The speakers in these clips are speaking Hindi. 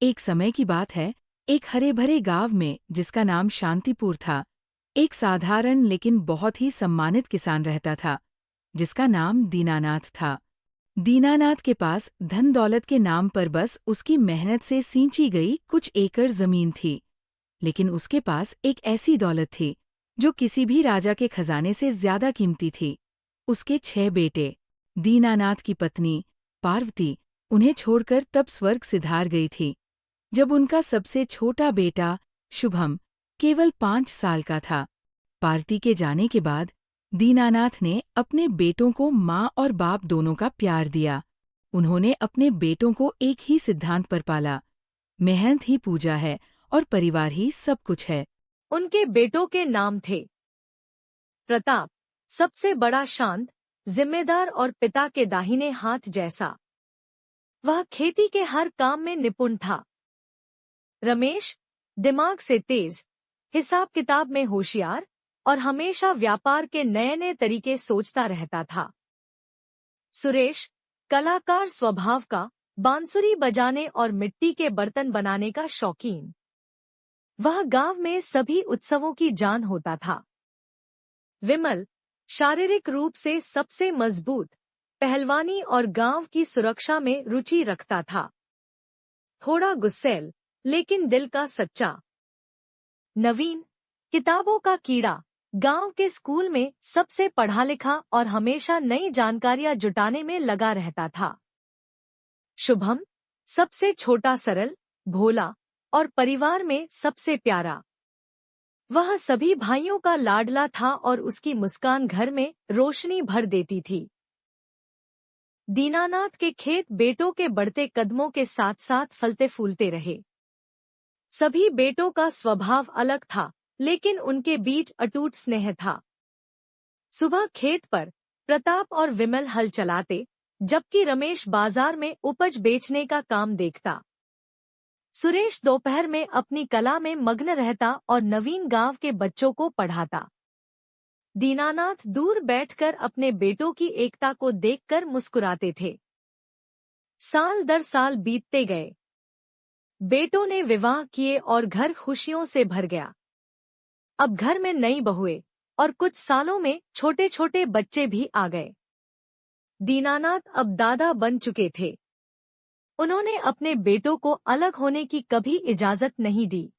एक समय की बात है, एक हरे भरे गांव में जिसका नाम शांतिपुर था, एक साधारण लेकिन बहुत ही सम्मानित किसान रहता था, जिसका नाम दीनानाथ था। दीनानाथ के पास धन दौलत के नाम पर बस उसकी मेहनत से सींची गई कुछ एकड़ जमीन थी, लेकिन उसके पास एक ऐसी दौलत थी जो किसी भी राजा के खजाने से ज्यादा कीमती थी। उसके 6 बेटे, दीनानाथ की पत्नी पार्वती उन्हें छोड़कर तब स्वर्ग सिधार गई थी, जब उनका सबसे छोटा बेटा शुभम केवल 5 साल का था। पार्वती के जाने के बाद दीनानाथ ने अपने बेटों को माँ और बाप दोनों का प्यार दिया। उन्होंने अपने बेटों को एक ही सिद्धांत पर पाला, मेहनत ही पूजा है और परिवार ही सब कुछ है। उनके बेटों के नाम थे प्रताप, सबसे बड़ा, शांत, जिम्मेदार और पिता के दाहिने हाथ जैसा। वह खेती के हर काम में निपुण था। रमेश, दिमाग से तेज, हिसाब किताब में होशियार और हमेशा व्यापार के नए नए तरीके सोचता रहता था। सुरेश, कलाकार स्वभाव का, बांसुरी बजाने और मिट्टी के बर्तन बनाने का शौकीन। वह गांव में सभी उत्सवों की जान होता था। विमल, शारीरिक रूप से सबसे मजबूत, पहलवानी और गांव की सुरक्षा में रुचि रखता था। थोड़ा गुस्सैल लेकिन दिल का सच्चा। नवीन, किताबों का कीड़ा, गांव के स्कूल में सबसे पढ़ा लिखा और हमेशा नई जानकारियां जुटाने में लगा रहता था। शुभम, सबसे छोटा, सरल, भोला और परिवार में सबसे प्यारा। वह सभी भाइयों का लाडला था और उसकी मुस्कान घर में रोशनी भर देती थी। दीनानाथ के खेत बेटों के बढ़ते कदमों के साथ साथ फलते फूलते रहे। सभी बेटों का स्वभाव अलग था, लेकिन उनके बीच अटूट स्नेह था। सुबह खेत पर प्रताप और विमल हल चलाते, जबकि रमेश बाजार में उपज बेचने का काम देखता। सुरेश दोपहर में अपनी कला में मग्न रहता और नवीन गांव के बच्चों को पढ़ाता। दीनानाथ दूर बैठकर अपने बेटों की एकता को देखकर मुस्कुराते थे। साल दर साल बीतते गए। बेटों ने विवाह किए और घर खुशियों से भर गया। अब घर में नई बहुएं और कुछ सालों में छोटे छोटे बच्चे भी आ गए। दीनानाथ अब दादा बन चुके थे। उन्होंने अपने बेटों को अलग होने की कभी इजाजत नहीं दी।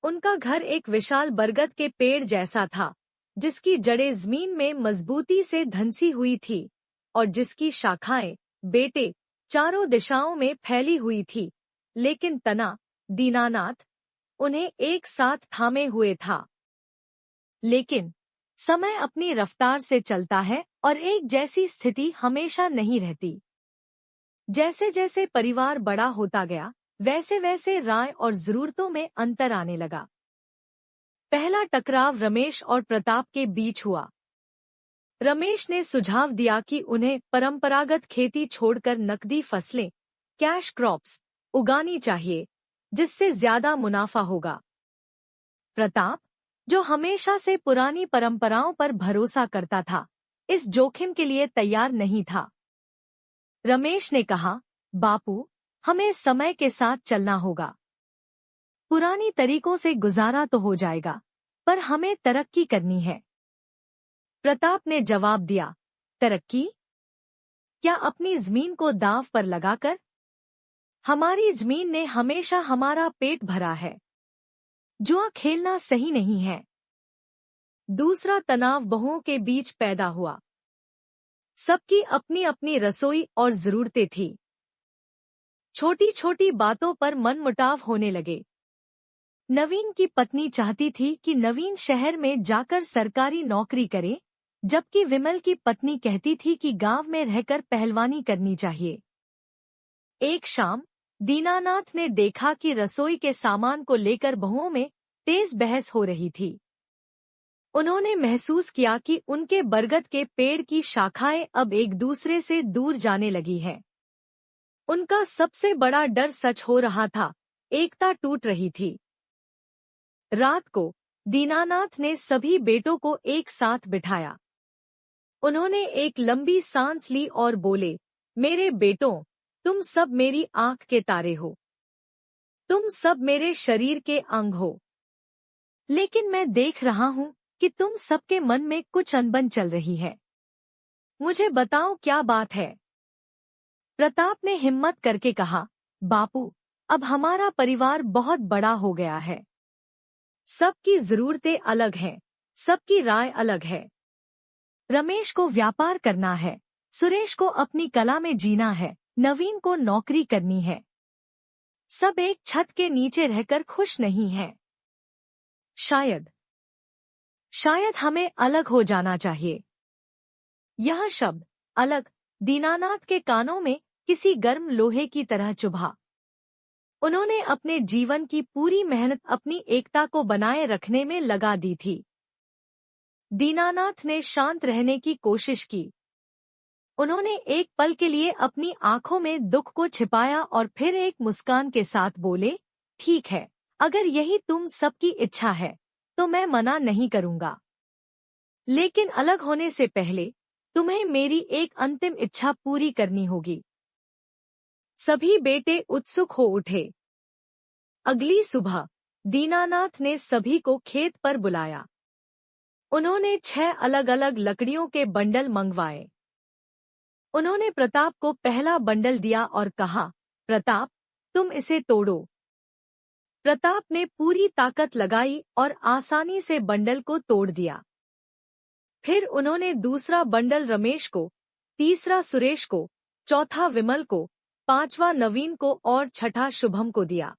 उनका घर एक विशाल बरगद के पेड़ जैसा था, जिसकी जड़ें जमीन में मजबूती से धंसी हुई थी और जिसकी शाखाएं, बेटे, चारों दिशाओं में फैली हुई थी, लेकिन तना, दीनानाथ, उन्हें एक साथ थामे हुए था। लेकिन समय अपनी रफ्तार से चलता है और एक जैसी स्थिति हमेशा नहीं रहती। जैसे जैसे परिवार बड़ा होता गया, वैसे वैसे राय और जरूरतों में अंतर आने लगा। पहला टकराव रमेश और प्रताप के बीच हुआ। रमेश ने सुझाव दिया कि उन्हें परंपरागत खेती छोड़कर नकदी फसलें, कैश क्रॉप्स, उगानी चाहिए, जिससे ज्यादा मुनाफा होगा। प्रताप, जो हमेशा से पुरानी परंपराओं पर भरोसा करता था, इस जोखिम के लिए तैयार नहीं था। रमेश ने कहा, बापू, हमें समय के साथ चलना होगा। पुरानी तरीकों से गुजारा तो हो जाएगा, पर हमें तरक्की करनी है। प्रताप ने जवाब दिया, तरक्की? क्या अपनी जमीन को दांव पर लगाकर? हमारी जमीन ने हमेशा हमारा पेट भरा है। जुआ खेलना सही नहीं है। दूसरा तनाव बहुओं के बीच पैदा हुआ। सबकी अपनी अपनी रसोई और जरूरतें थी। छोटी छोटी बातों पर मनमुटाव होने लगे। नवीन की पत्नी चाहती थी कि नवीन शहर में जाकर सरकारी नौकरी करे, जबकि विमल की पत्नी कहती थी कि गांव में रहकर पहलवानी करनी चाहिए। एक शाम दीनानाथ ने देखा कि रसोई के सामान को लेकर बहुओं में तेज बहस हो रही थी। उन्होंने महसूस किया कि उनके बरगद के पेड़ की शाखाएं अब एक दूसरे से दूर जाने लगी हैं। उनका सबसे बड़ा डर सच हो रहा था, एकता टूट रही थी। रात को दीनानाथ ने सभी बेटों को एक साथ बिठाया। उन्होंने एक लंबी सांस ली और बोले, मेरे बेटों, तुम सब मेरी आंख के तारे हो। तुम सब मेरे शरीर के अंग हो, लेकिन मैं देख रहा हूँ कि तुम सबके मन में कुछ अनबन चल रही है। मुझे बताओ क्या बात है। प्रताप ने हिम्मत करके कहा, बापू, अब हमारा परिवार बहुत बड़ा हो गया है। सबकी जरूरतें अलग हैं, सबकी राय अलग है। रमेश को व्यापार करना है, सुरेश को अपनी कला में जीना है, नवीन को नौकरी करनी है। सब एक छत के नीचे रहकर खुश नहीं हैं। शायद शायद हमें अलग हो जाना चाहिए। यह शब्द अलग दीनानाथ के कानों में किसी गर्म लोहे की तरह चुभा। उन्होंने अपने जीवन की पूरी मेहनत अपनी एकता को बनाए रखने में लगा दी थी। दीनानाथ ने शांत रहने की कोशिश की। उन्होंने एक पल के लिए अपनी आंखों में दुख को छिपाया और फिर एक मुस्कान के साथ बोले, ठीक है, अगर यही तुम सबकी इच्छा है तो मैं मना नहीं करूंगा। लेकिन अलग होने से पहले तुम्हें मेरी एक अंतिम इच्छा पूरी करनी होगी। सभी बेटे उत्सुक हो उठे। अगली सुबह दीनानाथ ने सभी को खेत पर बुलाया। उन्होंने 6 अलग-अलग लकड़ियों के बंडल मंगवाए। उन्होंने प्रताप को पहला बंडल दिया और कहा, प्रताप, तुम इसे तोड़ो। प्रताप ने पूरी ताकत लगाई और आसानी से बंडल को तोड़ दिया। फिर उन्होंने दूसरा बंडल रमेश को, तीसरा सुरेश को, चौथा विमल को, पांचवा नवीन को और छठा शुभम को दिया।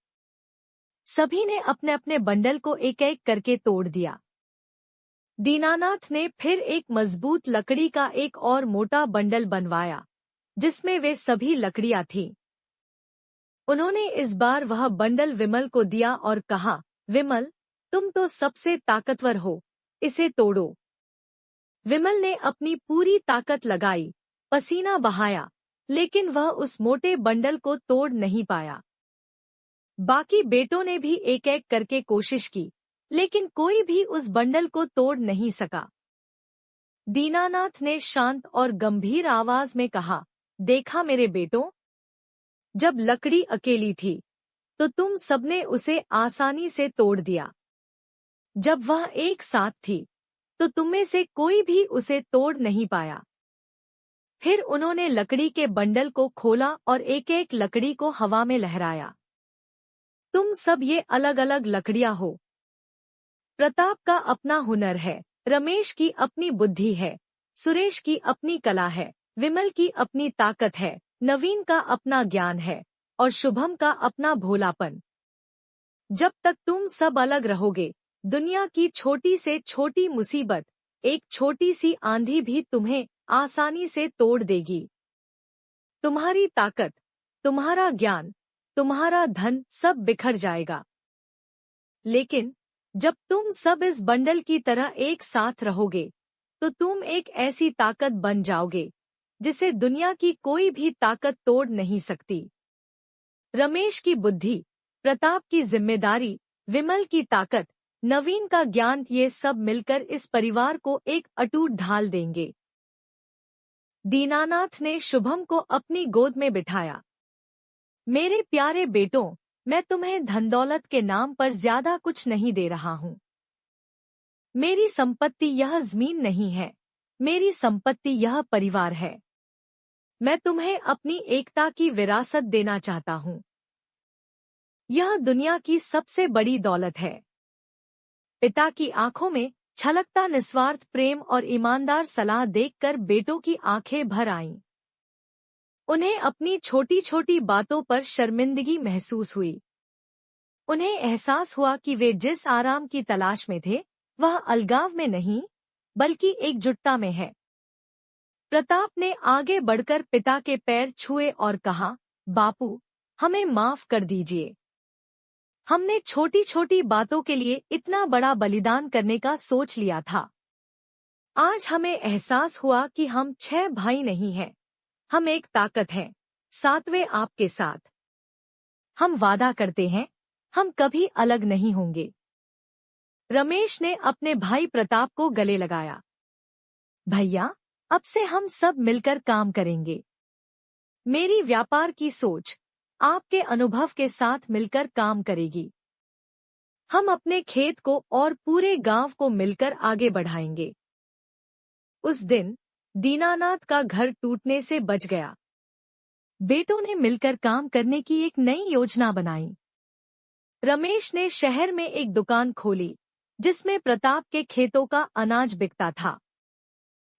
सभी ने अपने अपने बंडल को एक एक करके तोड़ दिया। दीनानाथ ने फिर एक मजबूत लकड़ी का एक और मोटा बंडल बनवाया, जिसमें वे सभी लकड़ियां थीं। उन्होंने इस बार वह बंडल विमल को दिया और कहा, विमल, तुम तो सबसे ताकतवर हो, इसे तोड़ो। विमल ने अपनी पूरी ताकत लगाई, पसीना बहाया, लेकिन वह उस मोटे बंडल को तोड़ नहीं पाया। बाकी बेटों ने भी एक एक करके कोशिश की, लेकिन कोई भी उस बंडल को तोड़ नहीं सका। दीनानाथ ने शांत और गंभीर आवाज में कहा, देखा मेरे बेटों, जब लकड़ी अकेली थी तो तुम सबने उसे आसानी से तोड़ दिया। जब वह एक साथ थी तो तुममें से कोई भी उसे तोड़ नहीं पाया। फिर उन्होंने लकड़ी के बंडल को खोला और एक एक लकड़ी को हवा में लहराया। तुम सब ये अलग अलग लकड़ियां हो। प्रताप का अपना हुनर है, रमेश की अपनी बुद्धि है, सुरेश की अपनी कला है, विमल की अपनी ताकत है, नवीन का अपना ज्ञान है और शुभम का अपना भोलापन। जब तक तुम सब अलग रहोगे, दुनिया की छोटी से छोटी मुसीबत, एक छोटी सी आंधी भी तुम्हें आसानी से तोड़ देगी। तुम्हारी ताकत, तुम्हारा ज्ञान, तुम्हारा धन सब बिखर जाएगा। लेकिन जब तुम सब इस बंडल की तरह एक साथ रहोगे, तो तुम एक ऐसी ताकत बन जाओगे जिसे दुनिया की कोई भी ताकत तोड़ नहीं सकती। रमेश की बुद्धि, प्रताप की जिम्मेदारी, विमल की ताकत, नवीन का ज्ञान, ये सब मिलकर इस परिवार को एक अटूट ढाल देंगे। दीनानाथ ने शुभम को अपनी गोद में बिठाया। मेरे प्यारे बेटों, मैं तुम्हें धन दौलत के नाम पर ज्यादा कुछ नहीं दे रहा हूँ। मेरी संपत्ति यह जमीन नहीं है, मेरी संपत्ति यह परिवार है। मैं तुम्हें अपनी एकता की विरासत देना चाहता हूँ। यह दुनिया की सबसे बड़ी दौलत है। पिता की आंखों में छलकता निस्वार्थ प्रेम और ईमानदार सलाह देखकर बेटों की आंखें भर आईं। उन्हें अपनी छोटी छोटी बातों पर शर्मिंदगी महसूस हुई। उन्हें एहसास हुआ कि वे जिस आराम की तलाश में थे, वह अलगाव में नहीं, बल्कि एकजुटता में है। प्रताप ने आगे बढ़कर पिता के पैर छुए और कहा, बापू, हमें माफ कर दीजिए। हमने छोटी छोटी बातों के लिए इतना बड़ा बलिदान करने का सोच लिया था। आज हमें एहसास हुआ कि हम 6 भाई नहीं हैं, हम एक ताकत हैं, सातवें आपके साथ। हम वादा करते हैं, हम कभी अलग नहीं होंगे। रमेश ने अपने भाई प्रताप को गले लगाया। भैया, अब से हम सब मिलकर काम करेंगे। मेरी व्यापार की सोच, आपके अनुभव के साथ मिलकर काम करेगी। हम अपने खेत को और पूरे गांव को मिलकर आगे बढ़ाएंगे। उस दिन दीनानाथ का घर टूटने से बच गया। बेटों ने मिलकर काम करने की एक नई योजना बनाई। रमेश ने शहर में एक दुकान खोली जिसमें प्रताप के खेतों का अनाज बिकता था।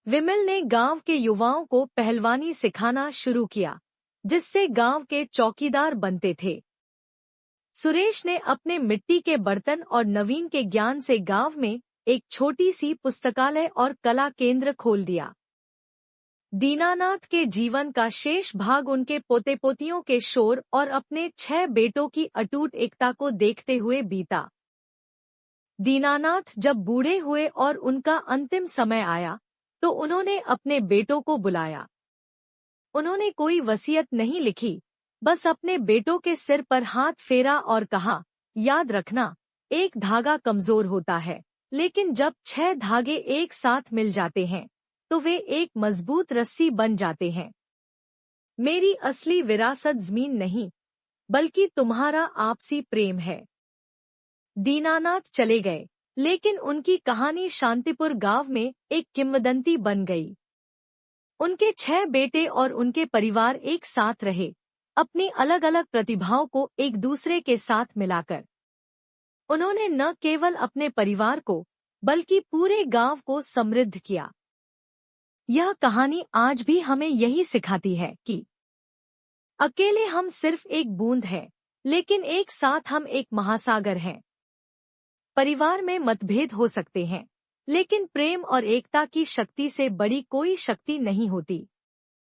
विमल ने गांव के युवाओं को पहलवानी सिखाना शुरू किया, जिससे गांव के चौकीदार बनते थे। सुरेश ने अपने मिट्टी के बर्तन और नवीन के ज्ञान से गांव में एक छोटी सी पुस्तकालय और कला केंद्र खोल दिया। दीनानाथ के जीवन का शेष भाग उनके पोते पोतियों के शोर और अपने 6 बेटों की अटूट एकता को देखते हुए बीता। दीनानाथ जब बूढ़े हुए और उनका अंतिम समय आया तो उन्होंने अपने बेटों को बुलाया। उन्होंने कोई वसीयत नहीं लिखी, बस अपने बेटों के सिर पर हाथ फेरा और कहा, याद रखना, एक धागा कमजोर होता है, लेकिन जब 6 धागे एक साथ मिल जाते हैं तो वे एक मजबूत रस्सी बन जाते हैं। मेरी असली विरासत जमीन नहीं, बल्कि तुम्हारा आपसी प्रेम है। दीनानाथ चले गए, लेकिन उनकी कहानी शांतिपुर गांव में एक किंवदंती बन गई। उनके 6 बेटे और उनके परिवार एक साथ रहे, अपनी अलग अलग प्रतिभाओं को एक दूसरे के साथ मिलाकर। उन्होंने न केवल अपने परिवार को, बल्कि पूरे गांव को समृद्ध किया। यह कहानी आज भी हमें यही सिखाती है कि अकेले हम सिर्फ एक बूंद हैं, लेकिन एक साथ हम एक महासागर हैं। परिवार में मतभेद हो सकते हैं, लेकिन प्रेम और एकता की शक्ति से बड़ी कोई शक्ति नहीं होती।